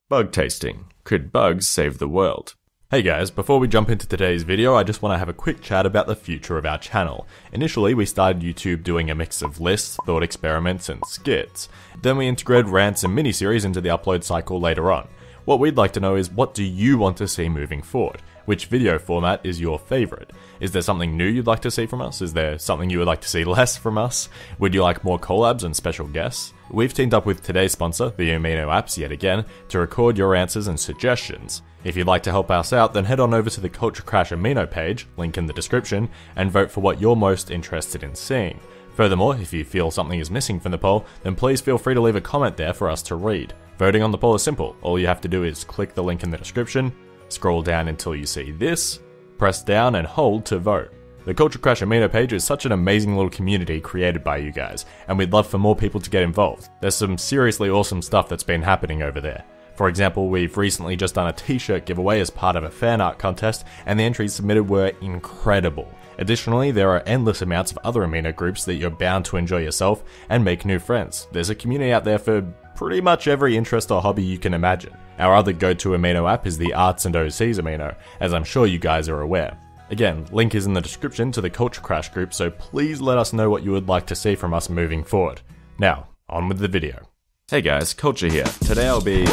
Bug tasting. Could bugs save the world? Hey guys, before we jump into today's video, I just want to have a quick chat about the future of our channel. Initially, we started YouTube doing a mix of lists, thought experiments, and skits. Then we integrated rants and miniseries into the upload cycle later on. What we'd like to know is, what do you want to see moving forward? Which video format is your favorite? Is there something new you'd like to see from us? Is there something you would like to see less from us? Would you like more collabs and special guests? We've teamed up with today's sponsor, the Amino apps yet again, to record your answers and suggestions. If you'd like to help us out, then head on over to the CultureCrash Amino page, link in the description, and vote for what you're most interested in seeing. Furthermore, if you feel something is missing from the poll, then please feel free to leave a comment there for us to read. Voting on the poll is simple. All you have to do is click the link in the description, scroll down until you see this, press down and hold to vote. The CultureCrash Amino page is such an amazing little community created by you guys, and we'd love for more people to get involved. There's some seriously awesome stuff that's been happening over there. For example, we've recently just done a t-shirt giveaway as part of a fan art contest, and the entries submitted were incredible. Additionally, there are endless amounts of other Amino groups that you're bound to enjoy yourself and make new friends. There's a community out there for pretty much every interest or hobby you can imagine. Our other go-to Amino app is the Arts and OCs Amino, as I'm sure you guys are aware. Again, link is in the description to the CultureCrash group, so please let us know what you would like to see from us moving forward. Now, on with the video. Hey guys, Culture here. Today I'll be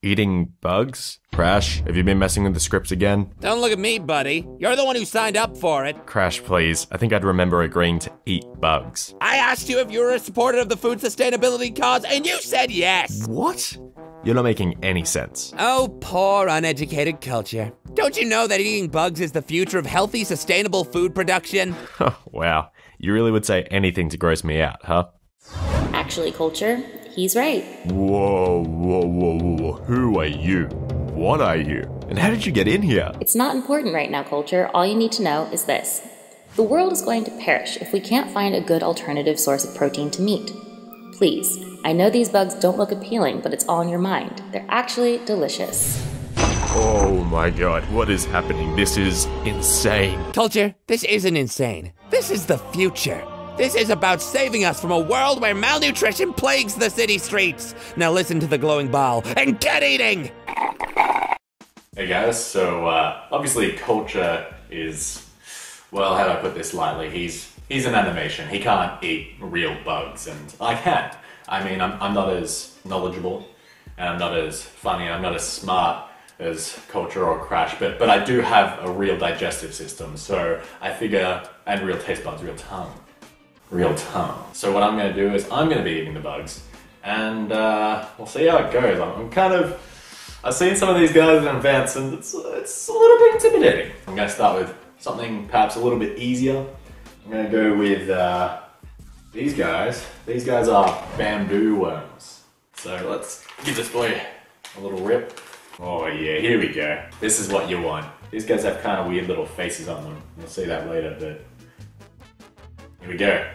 eating bugs? Crash, have you been messing with the scripts again? Don't look at me, buddy. You're the one who signed up for it. Crash, please. I think I'd remember agreeing to eat bugs. I asked you if you were a supporter of the food sustainability cause, and you said yes. What? You're not making any sense. Oh, poor uneducated culture. Don't you know that eating bugs is the future of healthy, sustainable food production? Wow. You really would say anything to gross me out, huh? Actually, Culture, he's right. Whoa. Who are you? What are you? And how did you get in here? It's not important right now, Culture. All you need to know is this. The world is going to perish if we can't find a good alternative source of protein to meat. Please, I know these bugs don't look appealing, but it's all in your mind. They're actually delicious. Oh my god, what is happening? This is insane. Culture, this isn't insane. This is the future. This is about saving us from a world where malnutrition plagues the city streets. Now listen to the glowing ball and get eating! Hey guys, so obviously Culture is, well, how do I put this lightly? He's an animation. He can't eat real bugs, and I can. I mean, I'm not as knowledgeable, and I'm not as funny, and I'm not as smart as Culture or Crash, but I do have a real digestive system, so I figure, and real taste buds, real tongue. So what I'm going to do is I'm going to be eating the bugs, and we'll see how it goes. I've seen some of these guys in advance, and it's a little bit intimidating. I'm going to start with something perhaps a little bit easier. I'm going to go with these guys. These guys are bamboo worms. So let's give this boy a little rip. Oh yeah, here we go. This is what you want. These guys have kind of weird little faces on them. You'll see that later, but here we go.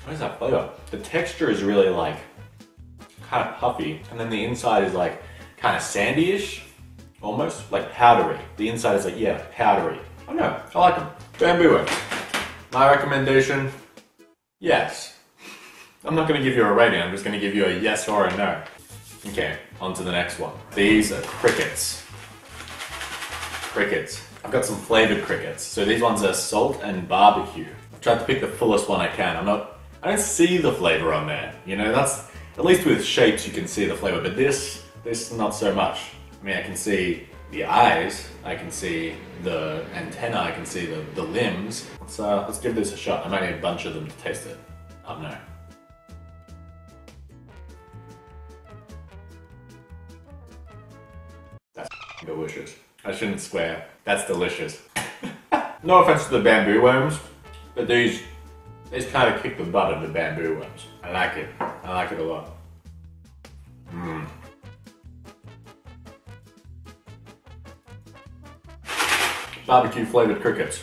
What is that flavor? The texture is really like kind of puffy, and then the inside is like kind of sandy-ish, almost like powdery. The inside is like, yeah, powdery. I don't know, I like them. Bamboo worms. My recommendation, yes. I'm not going to give you a rating, I'm just going to give you a yes or a no. Okay, on to the next one. These are crickets. I've got some flavored crickets. So these ones are salt and barbecue. I've tried to pick the fullest one I can. I don't see the flavor on there. You know, that's, at least with shapes you can see the flavor, but this not so much. I mean, I can see the eyes, I can see the antenna, I can see the limbs. Let's give this a shot. I might need a bunch of them to taste it. Oh no. That's delicious. I shouldn't swear. That's delicious. No offense to the bamboo worms, but these kind of kick the butt of the bamboo worms. I like it. I like it a lot. Barbecue flavored crickets.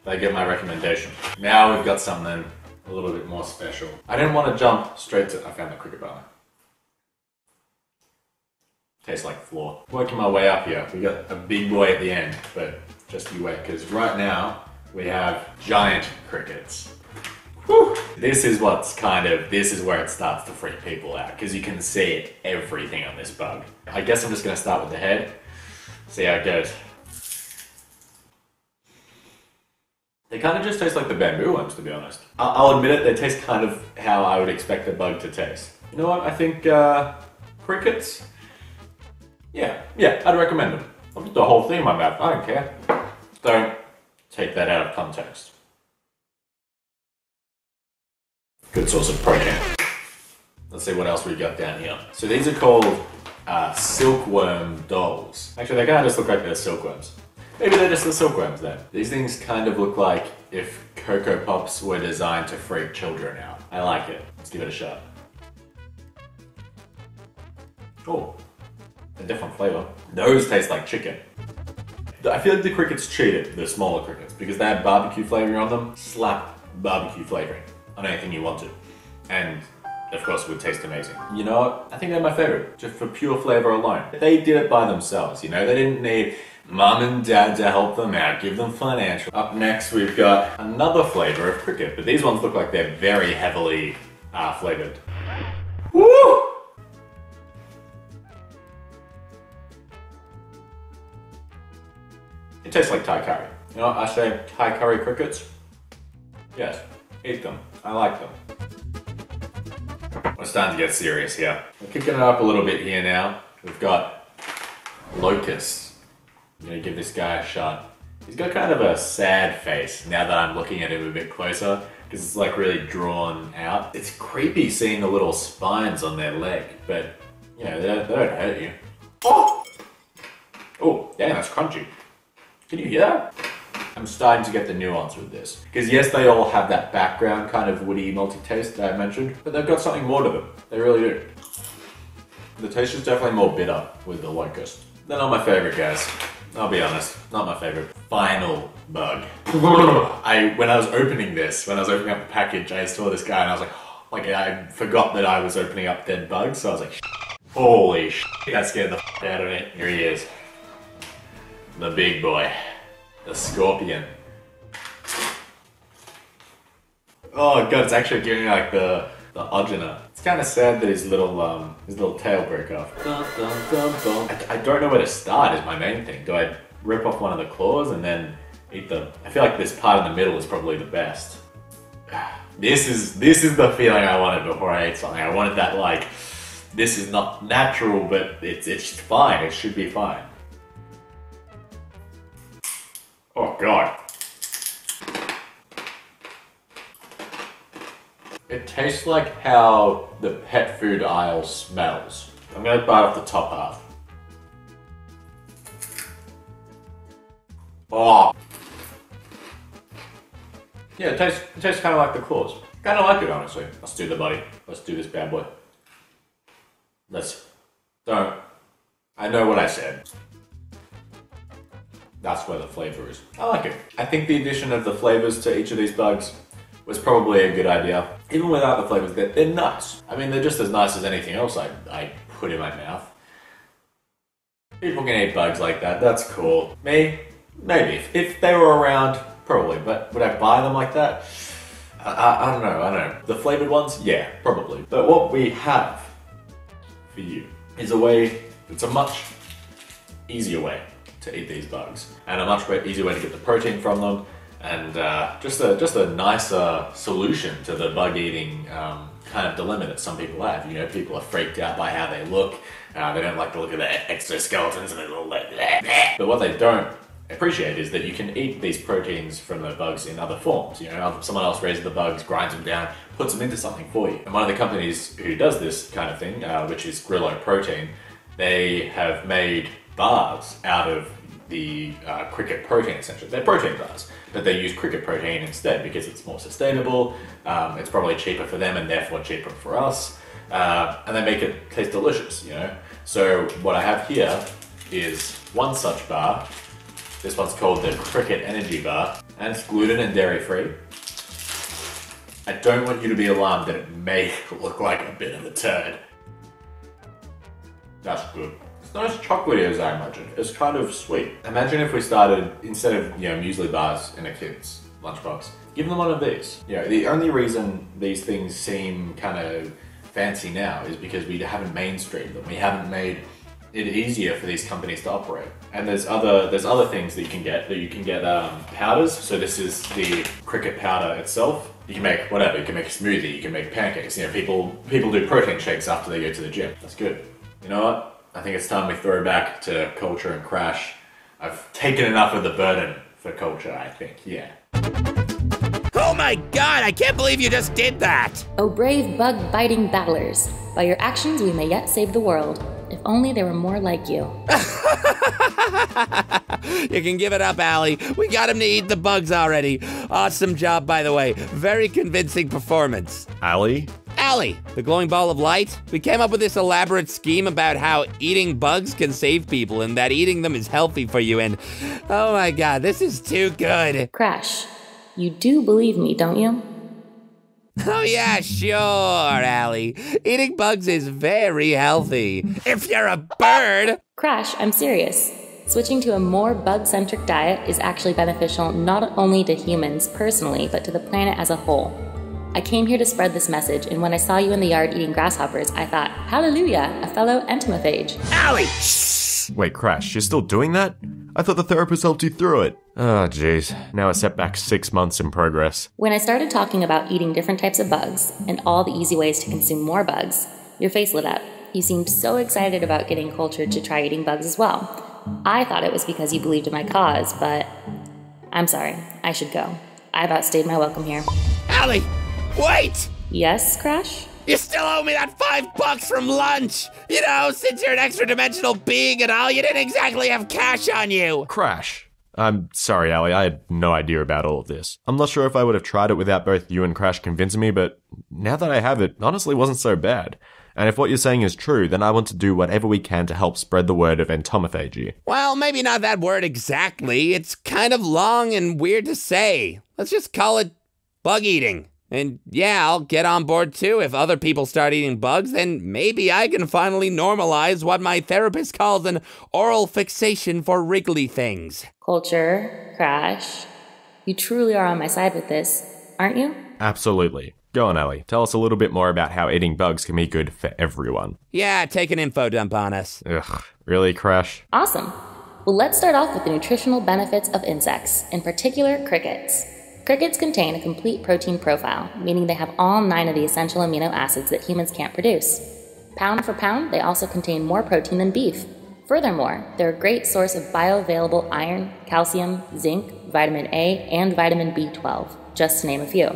They get my recommendation. Now we've got something a little bit more special. I didn't want to jump straight to, I found the cricket bar. Tastes like floor. Working my way up here. We got a big boy at the end, but just beware, because right now we have giant crickets. Whew. This is where it starts to freak people out, because you can see everything on this bug. I guess I'm just gonna start with the head, see how it goes. They kind of just taste like the bamboo ones, to be honest. I'll admit it, they taste kind of how I would expect a bug to taste. You know what, I think crickets, yeah, I'd recommend them. I'll put the whole thing in my mouth, I don't care. Don't take that out of context. Good source of protein. Let's see what else we got down here. So these are called silkworm dolls. Actually, they kind of just look like they're silkworms. Maybe they're just the silkworms then. These things kind of look like if Cocoa Pops were designed to freak children out. I like it. Let's give it a shot. Oh, a different flavor. Those taste like chicken. I feel like the crickets cheated, the smaller crickets, because they had barbecue flavoring on them. Slap barbecue flavoring on anything you wanted. And of course it would taste amazing. You know what? I think they're my favorite, just for pure flavor alone. They did it by themselves, you know? They didn't need mom and dad to help them out, give them financial. Up next we've got another flavor of cricket, but these ones look like they're very heavily flavored. Woo! It tastes like Thai curry. You know what I say? Thai curry crickets? Yes, eat them. I like them. We're starting to get serious here. We're kicking it up a little bit here now. We've got locusts. I'm gonna give this guy a shot. He's got kind of a sad face now that I'm looking at him a bit closer, because it's like really drawn out. It's creepy seeing the little spines on their leg, but you know, they don't hurt you. Oh! Oh, dang, that's crunchy. Can you hear that? I'm starting to get the nuance with this. Because yes, they all have that background kind of woody, malty taste that I mentioned, but they've got something more to them. They really do. The taste is definitely more bitter with the locust. They're not my favorite, guys. I'll be honest, not my favorite. Final bug. When I was opening this, when I was opening up the package, I saw this guy and I was like I forgot that I was opening up dead bugs, so I was like, holy shit, that scared the f out of me. Here he is. The big boy. The scorpion. Oh god, it's actually giving me like the ogina. It's kind of sad that his little tail broke off. I don't know where to start is my main thing. Do I rip off one of the claws and then eat them? I feel like this part in the middle is probably the best. This is the feeling I wanted before I ate something. I wanted that like, this is not natural, but it's fine. It should be fine. Oh god. It tastes like how the pet food aisle smells. I'm gonna bite off the top half. Oh. Yeah, it tastes kind of like the claws. Kind of like it, honestly. Let's do the body. Let's do this bad boy. I know what I said. That's where the flavor is. I like it. I think the addition of the flavors to each of these bugs was probably a good idea. Even without the flavors, they're nice. I mean, they're just as nice as anything else I put in my mouth. People can eat bugs like that, that's cool. Me? Maybe. If they were around, probably. But would I buy them like that? I don't know. The flavored ones? Yeah, probably. But what we have for you is it's a much easier way to eat these bugs. And a much easier way to get the protein from them. And just a nicer solution to the bug eating kind of dilemma that some people have. You know, people are freaked out by how they look. They don't like the look of their exoskeletons and their little like that. But what they don't appreciate is that you can eat these proteins from the bugs in other forms. You know, someone else raises the bugs, grinds them down, puts them into something for you. And one of the companies who does this kind of thing, which is Grillo Protein, they have made bars out of the cricket protein, essentially. They're protein bars, but they use cricket protein instead because it's more sustainable, it's probably cheaper for them and therefore cheaper for us, and they make it taste delicious, you know? So what I have here is one such bar. This one's called the Cricket Energy Bar, and it's gluten and dairy free. I don't want you to be alarmed that it may look like a bit of a turd. That's good. It's not as chocolatey as I imagined. It's kind of sweet. Imagine if we started, instead of, muesli bars in a kid's lunchbox, give them one of these. The only reason these things seem kind of fancy now is because we haven't mainstreamed them. We haven't made it easier for these companies to operate. And there's other things that you can get. Powders. So this is the cricket powder itself. You can make whatever. You can make a smoothie. You can make pancakes. People do protein shakes after they go to the gym. That's good. You know what? I think it's time we throw back to culture and crash. I've taken enough of the burden for culture, I think. Yeah. Oh my god, I can't believe you just did that! Oh brave bug-biting battlers, by your actions we may yet save the world. If only there were more like you. You can give it up, Allie. We got him to eat the bugs already. Awesome job, by the way. Very convincing performance. Allie? Allie, the glowing ball of light. We came up with this elaborate scheme about how eating bugs can save people and that eating them is healthy for you, and oh my god, this is too good. Crash, you do believe me, don't you? Oh yeah, sure, Allie. Eating bugs is very healthy. If you're a bird! Crash, I'm serious. Switching to a more bug-centric diet is actually beneficial not only to humans personally, but to the planet as a whole. I came here to spread this message, and when I saw you in the yard eating grasshoppers, I thought, hallelujah, a fellow entomophage. Allie! Shh! Wait, Crash, you're still doing that? I thought the therapist helped you through it. Oh, jeez. Now a setback 6 months in progress. When I started talking about eating different types of bugs, and all the easy ways to consume more bugs, your face lit up. You seemed so excited about getting cultured to try eating bugs as well. I thought it was because you believed in my cause, but I'm sorry. I should go. I've outstayed my welcome here. Allie! Wait! Yes, Crash? You still owe me that $5 from lunch! Since you're an extra-dimensional being and all, you didn't exactly have cash on you! Crash. I'm sorry, Allie, I had no idea about all of this. I'm not sure if I would have tried it without both you and Crash convincing me, but now that I have it, honestly wasn't so bad. And if what you're saying is true, then I want to do whatever we can to help spread the word of entomophagy. Well, maybe not that word exactly. It's kind of long and weird to say. Let's just call it bug eating. And yeah, I'll get on board too. If other people start eating bugs, then maybe I can finally normalize what my therapist calls an oral fixation for wriggly things. Culture, Crash, you truly are on my side with this, aren't you? Absolutely. Go on, Allie. Tell us a little bit more about how eating bugs can be good for everyone. Yeah, take an info dump on us. Ugh, really, Crash? Awesome. Well, let's start off with the nutritional benefits of insects, in particular crickets. Crickets contain a complete protein profile, meaning they have all 9 of the essential amino acids that humans can't produce. Pound for pound, they also contain more protein than beef. Furthermore, they're a great source of bioavailable iron, calcium, zinc, vitamin A, and vitamin B12, just to name a few.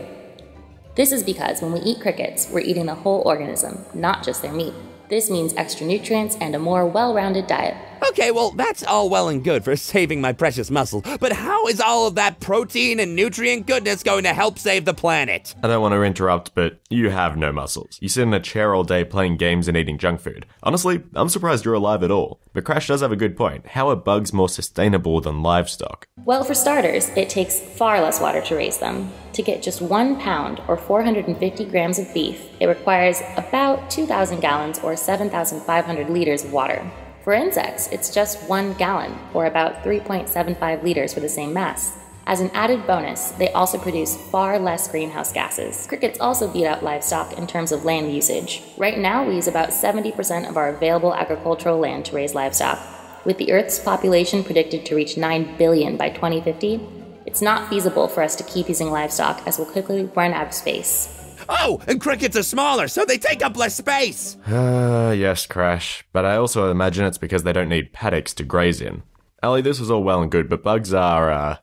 This is because when we eat crickets, we're eating the whole organism, not just their meat. This means extra nutrients and a more well-rounded diet. Okay, well, that's all well and good for saving my precious muscles, but how is all of that protein and nutrient goodness going to help save the planet? I don't want to interrupt, but you have no muscles. You sit in a chair all day playing games and eating junk food. Honestly, I'm surprised you're alive at all. But Crash does have a good point. How are bugs more sustainable than livestock? Well, for starters, it takes far less water to raise them. To get just 1 pound or 450 grams of beef, it requires about 2,000 gallons or 7,500 liters of water. For insects, it's just 1 gallon, or about 3.75 liters for the same mass. As an added bonus, they also produce far less greenhouse gases. Crickets also beat out livestock in terms of land usage. Right now, we use about 70% of our available agricultural land to raise livestock. With the Earth's population predicted to reach 9 billion by 2050, it's not feasible for us to keep using livestock as we'll quickly run out of space. Oh, and crickets are smaller, so they take up less space! Yes, Crash. But I also imagine it's because they don't need paddocks to graze in. Allie, this is all well and good, but bugs are,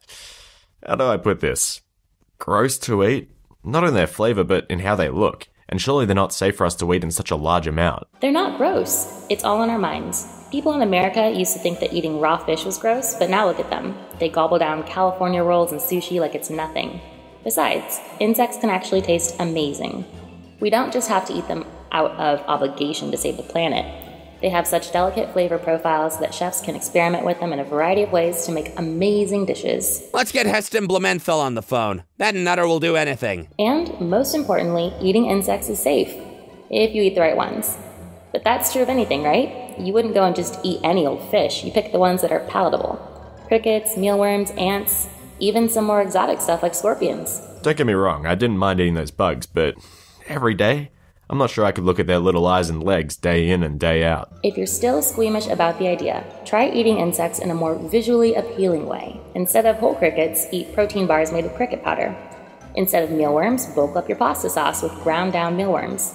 how do I put this? Gross to eat? Not in their flavor, but in how they look. And surely they're not safe for us to eat in such a large amount. They're not gross. It's all in our minds. People in America used to think that eating raw fish was gross, but now look at them. They gobble down California rolls and sushi like it's nothing. Besides, insects can actually taste amazing. We don't just have to eat them out of obligation to save the planet. They have such delicate flavor profiles that chefs can experiment with them in a variety of ways to make amazing dishes. Let's get Heston Blumenthal on the phone. That nutter will do anything. And, most importantly, eating insects is safe, if you eat the right ones. But that's true of anything, right? you wouldn't go and just eat any old fish. You pick the ones that are palatable. Crickets, mealworms, ants, even some more exotic stuff like scorpions. Don't get me wrong, I didn't mind eating those bugs, but every day? I'm not sure I could look at their little eyes and legs day in and day out. If you're still squeamish about the idea, try eating insects in a more visually appealing way. Instead of whole crickets, eat protein bars made of cricket powder. Instead of mealworms, bulk up your pasta sauce with ground down mealworms.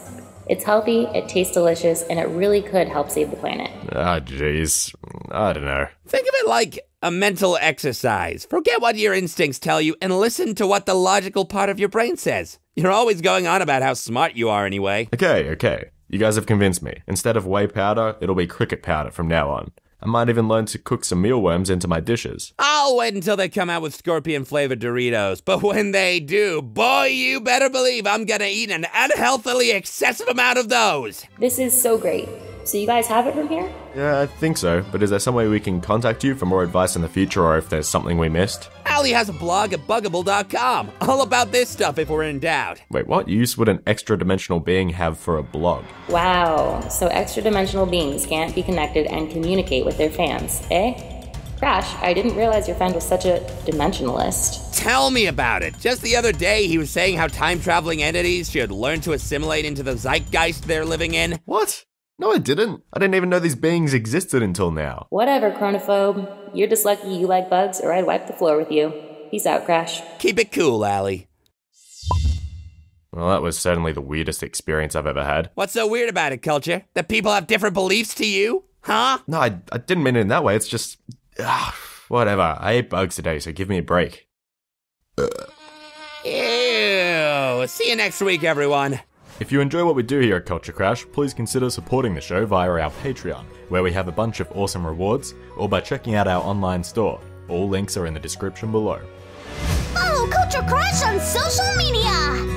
It's healthy, it tastes delicious, and it really could help save the planet. Ah, jeez. I don't know. Think of it like a mental exercise. Forget what your instincts tell you and listen to what the logical part of your brain says. You're always going on about how smart you are anyway. Okay. You guys have convinced me. Instead of whey powder, it'll be cricket powder from now on. I might even learn to cook some mealworms into my dishes. I'll wait until they come out with scorpion-flavored Doritos, but when they do, boy, you better believe I'm gonna eat an unhealthily excessive amount of those. This is so great. So you guys have it from here? Yeah, I think so, but is there some way we can contact you for more advice in the future or if there's something we missed? Allie has a blog at buggable.com, all about this stuff if we're in doubt. Wait, what use would an extra-dimensional being have for a blog? Wow, so extra-dimensional beings can't be connected and communicate with their fans, eh? Crash, I didn't realize your friend was such a dimensionalist. Tell me about it. Just the other day, he was saying how time-traveling entities should learn to assimilate into the zeitgeist they're living in. What? No, I didn't. I didn't even know these beings existed until now. Whatever, chronophobe. You're just lucky you like bugs, or I'd wipe the floor with you. Peace out, Crash. Keep it cool, Allie. Well, that was certainly the weirdest experience I've ever had. What's so weird about it, Culture? That people have different beliefs to you? Huh? No, I didn't mean it in that way. It's just... whatever. I ate bugs today, so give me a break. Ew. See you next week, everyone. If you enjoy what we do here at CultureCrash, please consider supporting the show via our Patreon, where we have a bunch of awesome rewards, or by checking out our online store. All links are in the description below. Follow CultureCrash on social media!